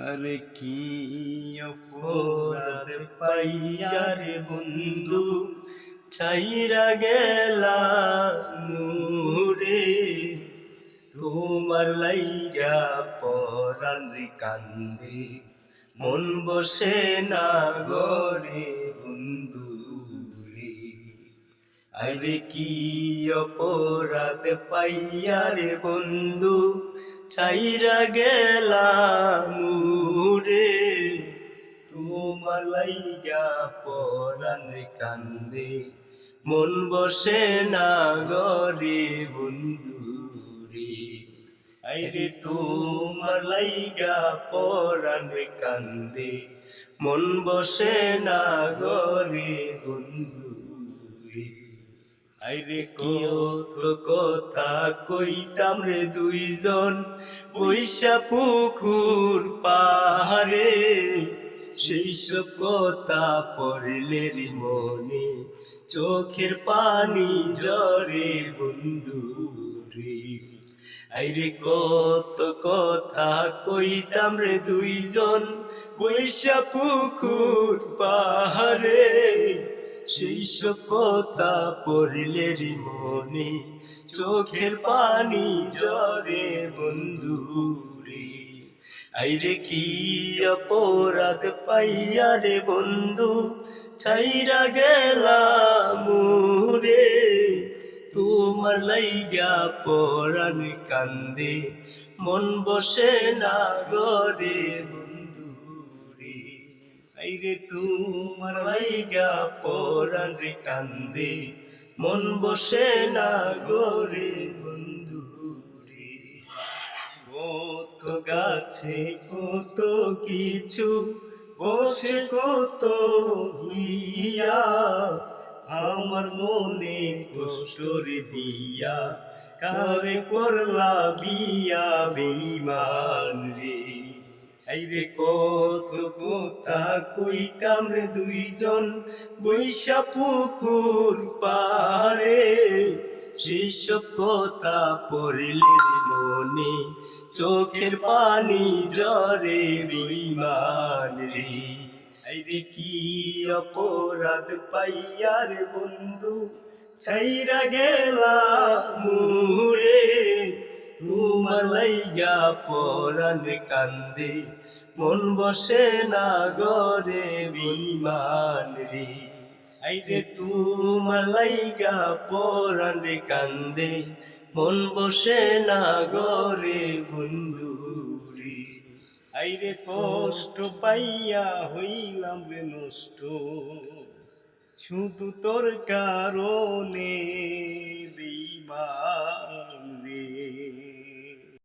আরে কি অপরাধ পাইয়া রে বন্ধু ছাইরা গেলা মুরে, তোমার লাইগা পরাণ কান্দে মন বসে না গরে বন্ধু রে। আরে কি অপরাধ পাইয়া রে বন্ধু ছাইরা গেলা মুরে, তোমার লাইগা পরাণ কান্দে মন বসে না গরে বন্ধু রে। আইরে তোমার লাইগা পরাণ কান্দে মন বসে না গরে বন্ধু রে। আইরে কত কথা কইতাম রে দুইজন বৈশা পুকুর পাহাড়ে, সেই সব কথা পড়লে রে মনে চোখের পানি ঝরে বন্ধু রে। আইরে কত কথা কইতাম রে দুইজন বৈশা পুকুর পাহাড়ে, সেই সব কথা পড়লে রে মনে চোখের পানি ঝরে বন্ধু রে। আইরে কি অপরাধ পাইয়া রে বন্ধু ছাইরা গেলা মুরে, তোমার লাইগা পরাণ কান্দে মন বসে না গরে বন্ধু রে। আইরে তোমার লাইগা পরাণ কান্দে মন বসে না গরে বন্ধু রে। কত গাছে কত কিছু বসে কত হিয়া, আমার মনে কষ্ট রে দিয়া কারে করলা বিয়া বেঈমান রে। আইরে কত কথা কইতাম রে দুইজন বৈশা পুকুর পাড়ে, সেই সব কথা পড়লে রে মনে চোখের পানি ঝরে বেঈমান রে। আইরে কি অপরাধ পাইয়া রে বন্ধু ছাইরা গেলা মুরে, তোমার লাইগা পরাণ কান্দে মন বসে না গরে বেঈমান রে। আইরে তোমার লাইগা পরাণ কান্দে মন বসে না গরে বন্ধু রে। আইরে কষ্ট পাইয়া হইলাম রে নষ্ট শুধু তোর কারণে।